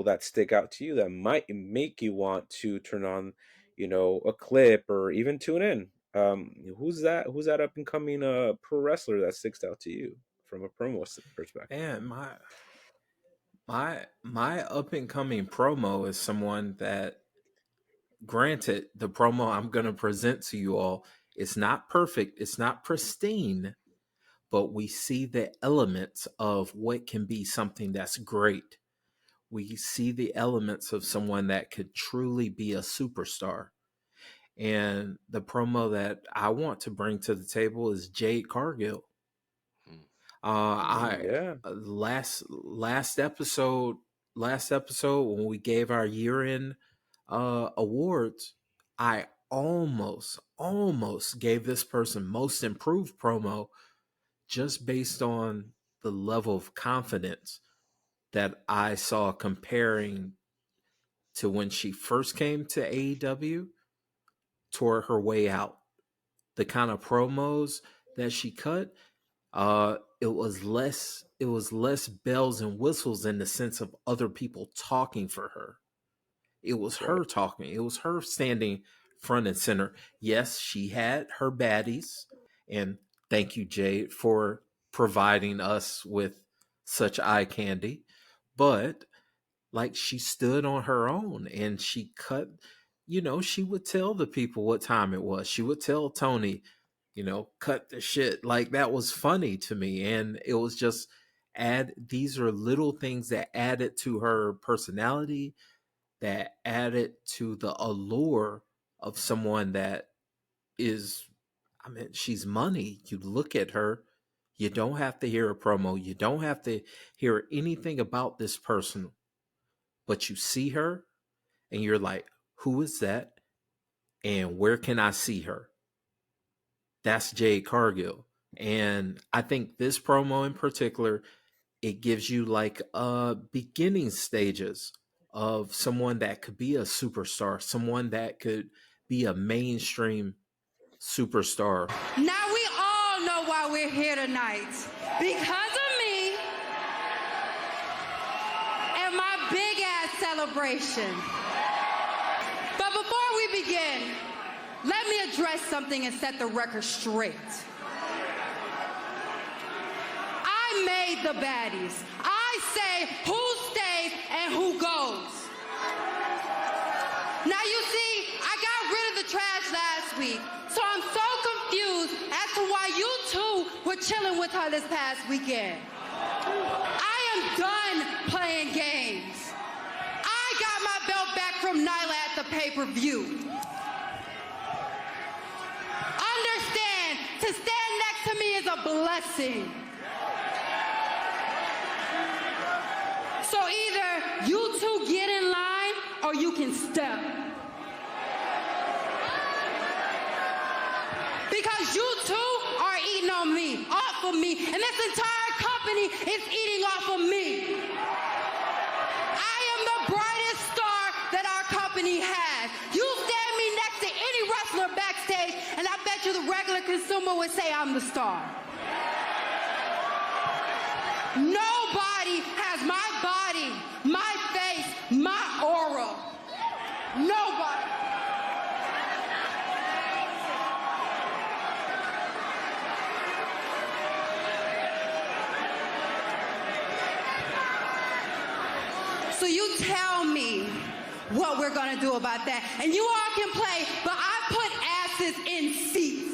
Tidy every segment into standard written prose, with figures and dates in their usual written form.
that stick out to you that might make you want to turn on, a clip or even tune in? Who's that? Who's that up and coming pro wrestler that sticks out to you from a promo perspective? And my up and coming promo is someone that, granted, the promo I'm going to present to you all, it's not perfect, it's not pristine, but we see the elements of what can be something that's great. We see the elements of someone that could truly be a superstar. And the promo that I want to bring to the table is Jade Cargill. I Yeah. last episode when we gave our year-end awards, I almost gave this person most improved promo just based on the level of confidence that I saw comparing to when she first came to AEW toward her way out. The kind of promos that she cut, it was less bells and whistles in the sense of other people talking for her. It was her talking. It was her standing front and center. Yes, she had her baddies, and thank you, Jade, for providing us with such eye candy. But like, she stood on her own and she cut, she would tell the people what time it was. She would tell Tony, cut the shit. Like, that was funny to me. And it was just these are little things that added to her personality, that added to the allure of someone that is, I mean, she's money. You look at her, you don't have to hear a promo, you don't have to hear anything about this person, but you see her and you're like, who is that? And where can I see her? That's Jade Cargill. And I think this promo in particular, it gives you like beginning stages of someone that could be a superstar, someone that could be a mainstream superstar. Now we all know why we're here tonight. Because of me and my big ass celebration. But before we begin, let me address something and set the record straight. I made the baddies. I say who stays and who goes. Now you see, I got rid of the trash last week, so I'm so confused as to why you two were chilling with her this past weekend. I am done playing games. I got my belt back from Nyla at the pay-per-view. Understand, to stand next to me is a blessing. So either you two get in line or you can step. Because you two are eating on me, off of me, and this entire company is eating off of me. I am the brightest star that our company has. You stand me next to any wrestler backstage, and I bet you the regular consumer would say I'm the star. Nobody has my body, my face, my aura. Nobody. So you tell me what we're gonna do about that. And you all can play, but I put asses in seats.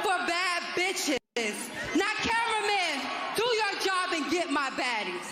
For bad bitches. Now, cameraman, do your job and get my baddies.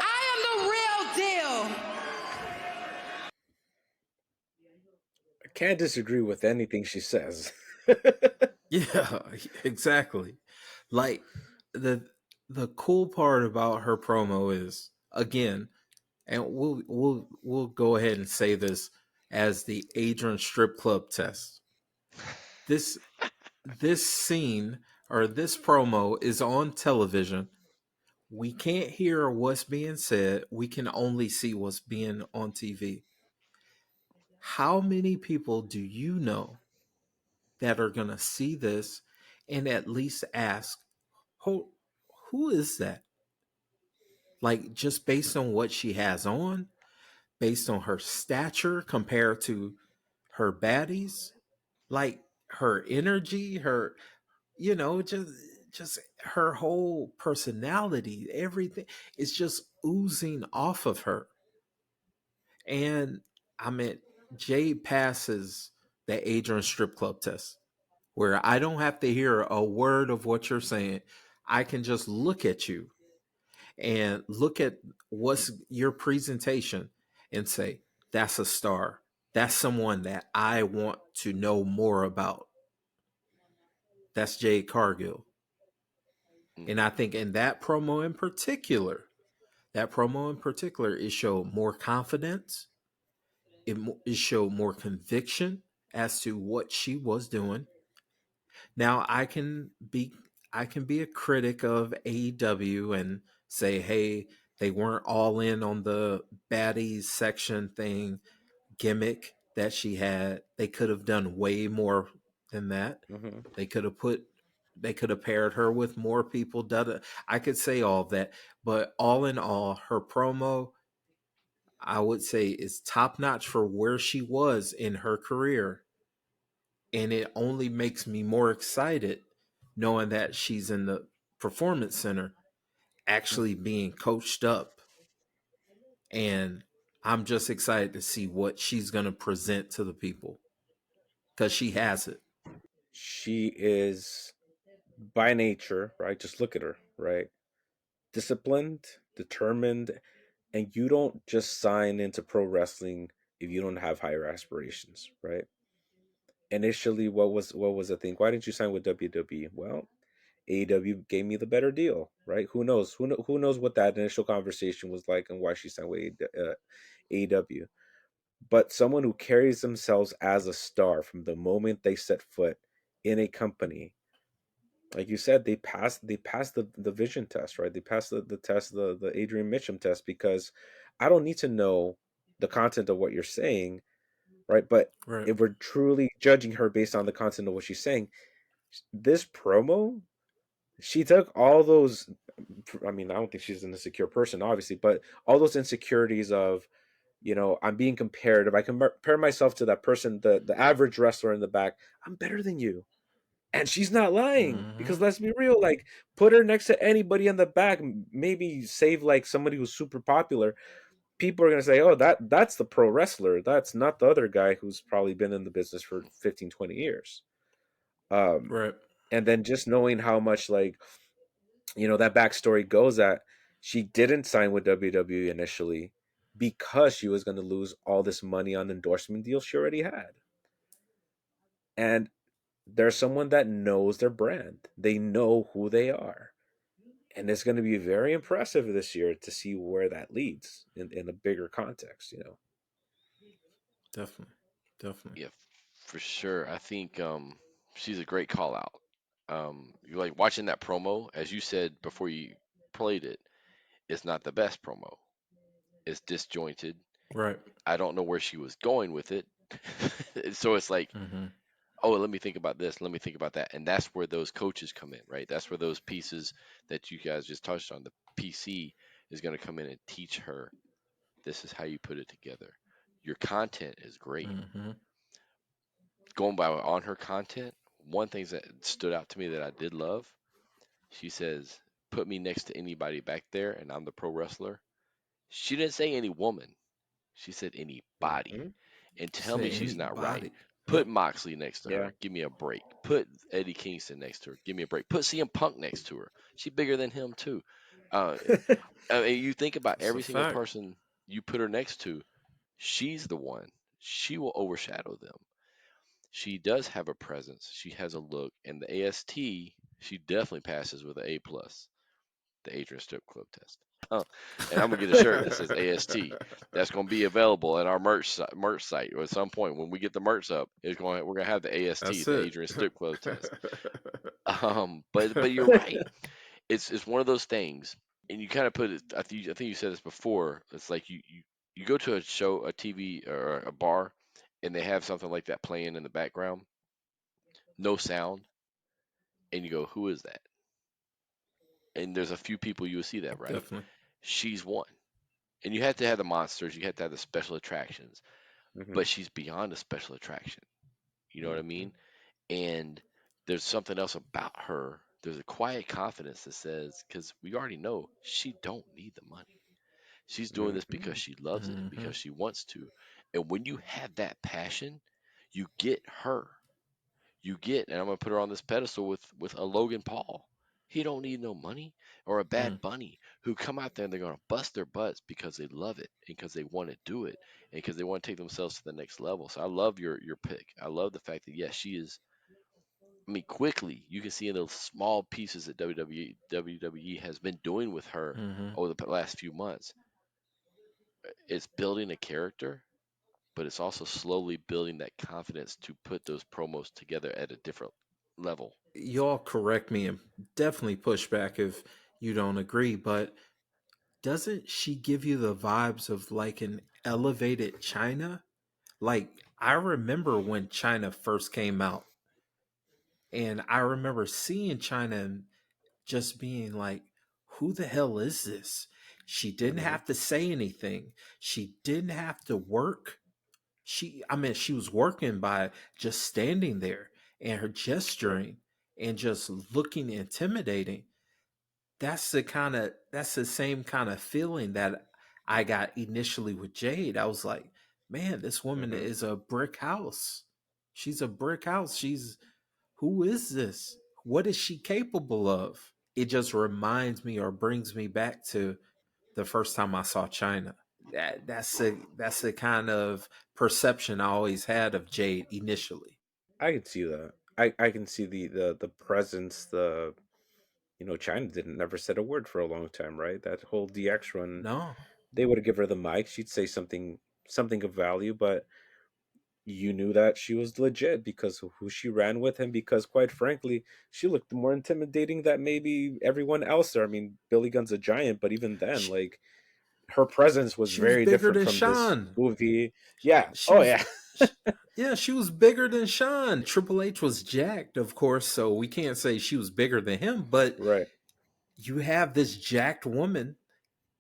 I am the real deal. I can't disagree with anything she says. Yeah, exactly. Like, the cool part about her promo is, again, and we'll go ahead and say this as the Adrian Strip Club test. This scene or this promo is on television. We can't hear what's being said. We can only see what's being on TV. How many people do you know that are going to see this and at least ask, who, who is that? Like, just based on what she has on, based on her stature compared to her baddies, like her energy, her, you know, just her whole personality, everything is just oozing off of her. And I mean, Jade passes the Adrian strip club test, where I don't have to hear a word of what you're saying. I can just look at you and look at what's your presentation and say, that's a star. That's someone that I want to know more about. That's Jade Cargill. And I Hmm. think in that promo in particular, it showed more confidence. It showed more conviction as to what she was doing. Now I can be a critic of AEW and say, hey, they weren't all in on the baddies section thing gimmick that she had. They could have done way more than that. Hmm. They could have put they could have paired her with more people. I could say all of that, but all in all, her promo, I would say, is top notch for where she was in her career, and it only makes me more excited knowing that she's in the performance center actually being coached up, and I'm just excited to see what she's going to present to the people because she has it. She is by nature, right? Just look at her, right? Disciplined, determined, and you don't just sign into pro wrestling if you don't have higher aspirations, right? Initially, what was the thing? Why didn't you sign with WWE? Well, AEW gave me the better deal, right? Who knows? Who knows what that initial conversation was like and why she signed with AEW? But someone who carries themselves as a star from the moment they set foot in a company, like you said, they passed the vision test, right? They passed the test, the Adrian Mitchum test, because I don't need to know the content of what you're saying, right? But Right. if we're truly judging her based on the content of what she's saying, this promo, she took all those. I mean, I don't think she's an insecure person, obviously, but all those insecurities of, I'm being compared. If I compare myself to that person, the average wrestler in the back, I'm better than you. And she's not lying, Mm-hmm. because let's be real, like, put her next to anybody in the back, maybe save like somebody who's super popular. People are gonna say, "Oh, that's the pro wrestler. That's not the other guy who's probably been in the business for 15, 20 years." Um, Right. and then just knowing how much, like, that backstory goes, that she didn't sign with WWE initially because she was going to lose all this money on endorsement deals she already had. And there's someone that knows their brand. They know who they are. And it's going to be very impressive this year to see where that leads in a bigger context. Definitely. Definitely. Yeah, for sure. I think she's a great call out. You like watching that promo, as you said before you played it. It's not the best promo. It's disjointed. Right. I don't know where she was going with it. So it's like, Mm-hmm. oh, let me think about this, let me think about that. And that's where those coaches come in, right? That's where those pieces that you guys just touched on, the PC is going to come in and teach her this is how you put it together. Your content is great. Mm-hmm. Going by on her content, one thing that stood out to me that I did love, she says, put me next to anybody back there and I'm the pro wrestler. She didn't say any woman. She said anybody. Hmm. And tell me Say she's not right. anybody. Put Yep. Moxley next to Yeah. her. Give me a break. Put Eddie Kingston next to her. Give me a break. Put CM Punk next to her. She's bigger than him too. Uh, you think about That's a every single fact. person you put her next to, she's the one. She will overshadow them. She does have a presence. She has a look, and the AST, she definitely passes with an A plus, the Adrian Strip Club test. And I'm gonna get a shirt that says AST. That's gonna be available at our merch site at some point when we get the merch up. We're gonna have the AST, That's the it. Adrian Strip Club test. But you're right. It's one of those things, and you kind of put it. I think you said this before. It's like you go to a show, a TV, or a bar, and they have something like that playing in the background, no sound, and you go, who is that? And there's a few people you will see that, right? Definitely. She's one. And you have to have the monsters, you have to have the special attractions, Hmm. but she's beyond a special attraction. You know what I Hmm. mean? And there's something else about her. There's a quiet confidence that says, because we already know she don't need the money. She's doing this because Hmm. she loves it and Hmm. because she wants to. And when you have that passion, you get her. You get, and I'm gonna put her on this pedestal with a Logan Paul. He don't need no money, or a Mm. Bad Bunny who come out there and they're gonna bust their butts because they love it and because they want to do it and because they want to take themselves to the next level. So I love your pick. I love the fact that yes, she is. I mean, quickly you can see in those small pieces that WWE has been doing with her Hmm. over the last few months. It's building a character, but it's also slowly building that confidence to put those promos together at a different level. Y'all correct me and definitely push back if you don't agree, but doesn't she give you the vibes of like an elevated China? Like, I remember when China first came out, and I remember seeing China and just being like, who the hell is this? She didn't Hmm. have to say anything. She didn't have to work. I mean, she was working by just standing there and her Right. gesturing and just looking intimidating. That's the same kind of feeling that I got initially with Jade. I was like, man, this woman Hmm. is a brick house. She's a brick house. Who is this? What is she capable of? It just reminds me or brings me back to the first time I saw China. That's the kind of perception I always had of Jade initially. I can see that. I can see the presence. China didn't never said a word for a long time, right? That whole DX run, No, they would have given her the mic. She'd say something of value, but you knew that she was legit because of who she ran with, and because quite frankly, she looked more intimidating than maybe everyone else there. I mean, Billy Gunn's a giant, but even then, she, like her presence was she was very bigger different than from this Sean. movie. Yeah. She Oh was, yeah. sh yeah, she was bigger than Sean. Triple H was jacked, of course, so we can't say she was bigger than him. But Right. you have this jacked woman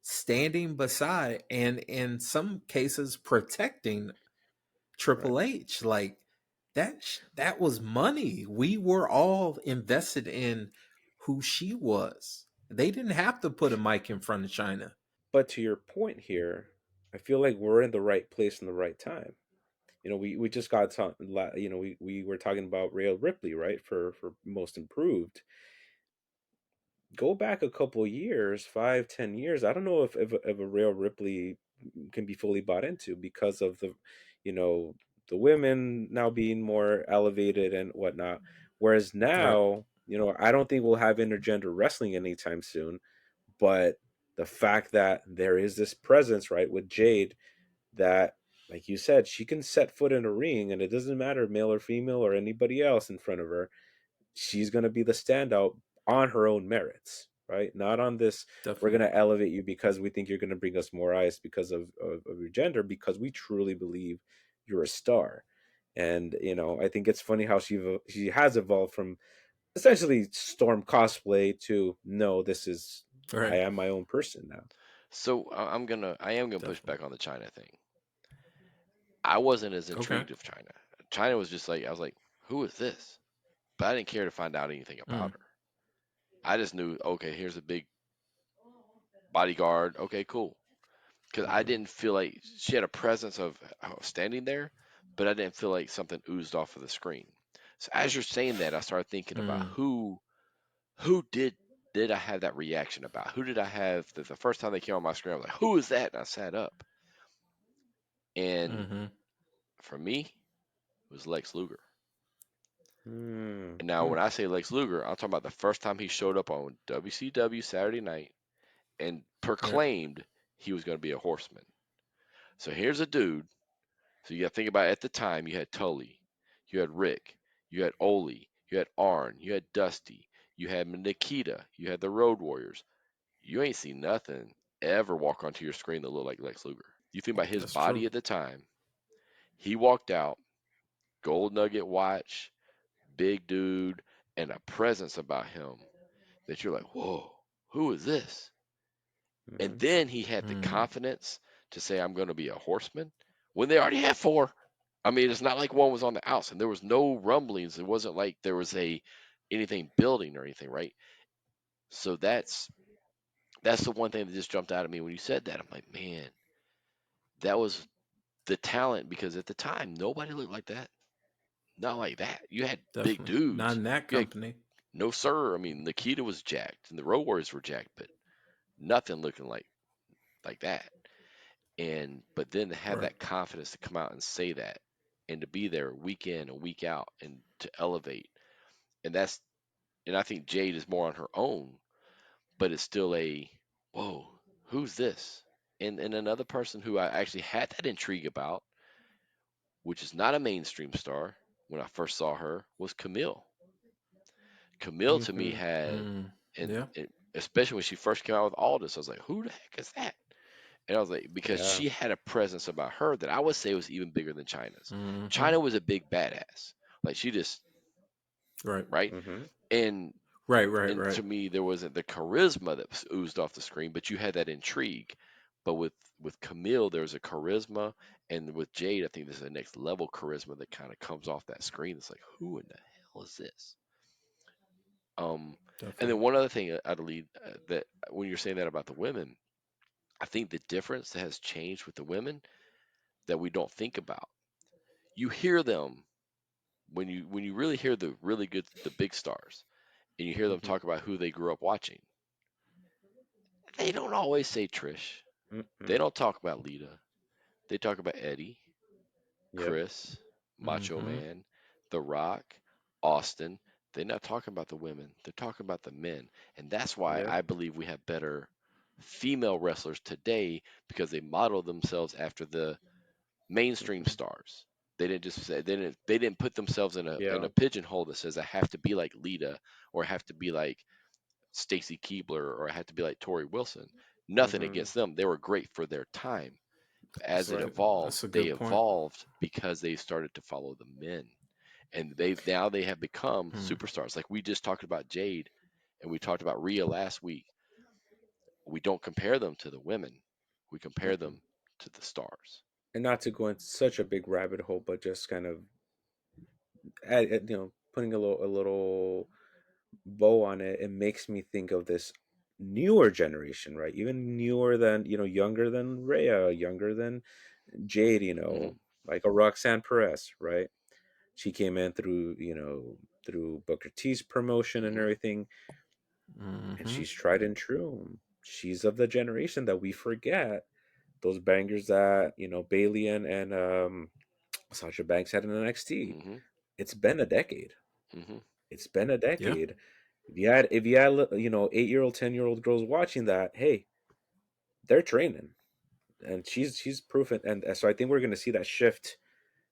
standing beside and in some cases protecting Right. Triple H. Like that was money. We were all invested in who she was. They didn't have to put a mic in front of China. But to your point here, I feel like we're in the right place in the right time. We just got we were talking about Rhea Ripley, right? For most improved. Go back a couple years, 5, 10 years. I don't know if a Rhea Ripley can be fully bought into because of you know, the women now being more elevated and whatnot. Whereas Right. now, I don't think we'll have intergender wrestling anytime soon. But the fact that there is this presence, right, with Jade, that, like you said, she can set foot in a ring, and it doesn't matter male or female or anybody else in front of her. She's going to be the standout on her own merits, right? Not on this, we're going Definitely. to elevate you because we think you're going to bring us more eyes because of your gender, because we truly believe you're a star. And, I think it's funny how she has evolved from essentially Storm cosplay to, no, I Right. am my own person now. So I am gonna push Definitely. back on the China thing. I wasn't as Okay. intrigued of China. China was just like I was like, who is this? But I didn't care to find out anything about Mm. her. I just knew, okay, here's a big bodyguard. Okay, cool. Because I Hmm. didn't feel like she had a presence of standing there, but I didn't feel like something oozed off of the screen. So as you're saying that, I started thinking about Mm. who did I have that reaction about? Who did I have the first time they came on my screen? I was like, who is that? And I sat up, and Mm-hmm. for me, it was Lex Luger. And now, Hmm. when I say Lex Luger, I'm talking about the first time he showed up on WCW Saturday Night and Yeah. proclaimed he was going to be a horseman. So here's a dude. So you got to think about it, at the time, you had Tully, you had Rick, you had Ole, you had Arn, you had Dusty, you had Nikita, you had the Road Warriors. You ain't seen nothing ever walk onto your screen that looked like Lex Luger. You think about his That's true. body at the time, He walked out, gold nugget watch, big dude, and a presence about him that you're like, whoa, who is this? And Mhm. then he had the confidence to say, I'm going to be a horseman when they already had 4. I mean, it's not like one was on the outs and there was no rumblings. It wasn't like there was anything building or anything, right? So that's the one thing that just jumped out at me when you said that. I'm like, man, that was the talent because at the time nobody looked like that. Not like that. You had big Definitely not dudes. in that You had company. no sir. I mean, Nikita was jacked and the Road Warriors were jacked, but nothing looking like that. And but then to have Right. that confidence to come out and say that and to be there week in and week out and to elevate. And I think Jade is more on her own, but it's still a whoa, who's this? And another person who I actually had that intrigue about, which is not a mainstream star when I first saw her, was Camille. Camille to me Mhm. had, and Yeah. especially when she first came out with Aldous, I was like, who the heck is that? And I was like, because Yeah. she had a presence about her that I would say was even bigger than China's. Mm-hmm. China was a big badass. Like she just, Right. right? Mhm. And Right. Right. and Right. to me there wasn't the charisma that was oozed off the screen, but you had that intrigue. But with Camille, there's a charisma, and with Jade, I think there's a next level charisma that kind of comes off that screen. It's like, who in the hell is this? And Definitely. then one other thing, Adelie, that when you're saying that about the women, I think the difference that has changed with the women that we don't think about. You hear them when you really hear the big stars, and you hear them Mhm. talk about who they grew up watching. They don't always say Trish. They Mhm. don't talk about Lita. They talk about Eddie, Yep. Chris, Macho Mm-hmm. Man, The Rock, Austin. They're not talking about the women. They're talking about the men. And that's why Yep. I believe we have better female wrestlers today because they model themselves after the mainstream Mhm. stars. They didn't just say they didn't put themselves in a Yeah. pigeonhole that says I have to be like Lita or I have to be like Stacy Keebler or I have to be like Tori Wilson. Nothing Mhm. against them. They were great for their time. As it Right. evolved, That's a they good point. evolved because they started to follow the men. And they have become Hmm. superstars. Like we just talked about Jade and we talked about Rhea last week. We don't compare them to the women. We compare Mhm. them to the stars. And not to go into such a big rabbit hole, but just kind of putting a little bow on it, it makes me think of this newer generation, right? Even newer than, younger than Rhea, younger than Jade, Hmm. like a Roxanne Perez, right? She came in through, through Booker T's promotion and Hmm. everything, and Mm-hmm. she's tried and true. She's of the generation that we forget those bangers that, Bailey and Sasha Banks had in NXT. Hmm. It's been a decade. Hmm. It's been a Yeah. decade. If you had 8-year-old, 10-year-old girls watching that, hey, they're training, and she's proven. And so I think we're going to see that shift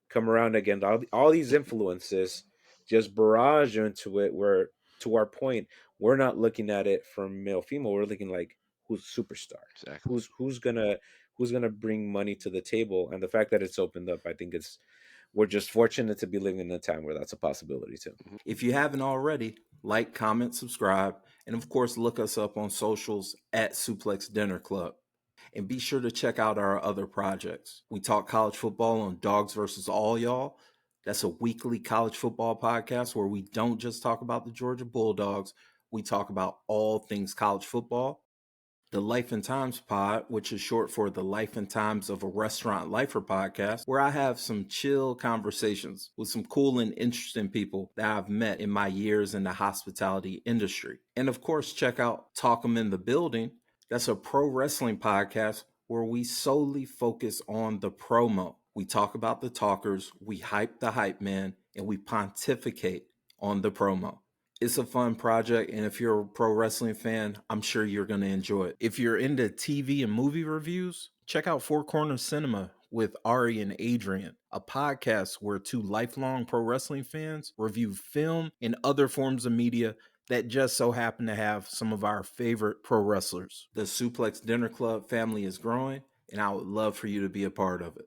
come around again. All these influences just barrage into it. Where, to our point, we're not looking at it from male female. We're looking like, who's superstar, Exactly. who's gonna bring money to the table. And the fact that it's opened up, I think it's we're just fortunate to be living in a time where that's a possibility too. Hmm. If you haven't already, like, comment, subscribe, and of course, look us up on socials at Suplex Dinner Club. And be sure to check out our other projects. We talk college football on Dogs versus All Y'all. That's a weekly college football podcast where we don't just talk about the Georgia Bulldogs, we talk about all things college football. The Life and Times Pod, which is short for the Life and Times of a Restaurant Lifer podcast, where I have some chill conversations with some cool and interesting people that I've met in my years in the hospitality industry. And of course, check out Talk 'em in the Building. That's a pro wrestling podcast where we solely focus on the promo. We talk about the talkers, we hype the hype man, and we pontificate on the promo. It's a fun project, and if you're a pro wrestling fan, I'm sure you're going to enjoy it. If you're into TV and movie reviews, check out Four Corners Cinema with Ari and Adrian, a podcast where two lifelong pro wrestling fans review film and other forms of media that just so happen to have some of our favorite pro wrestlers. The Suplex Dinner Club family is growing, and I would love for you to be a part of it.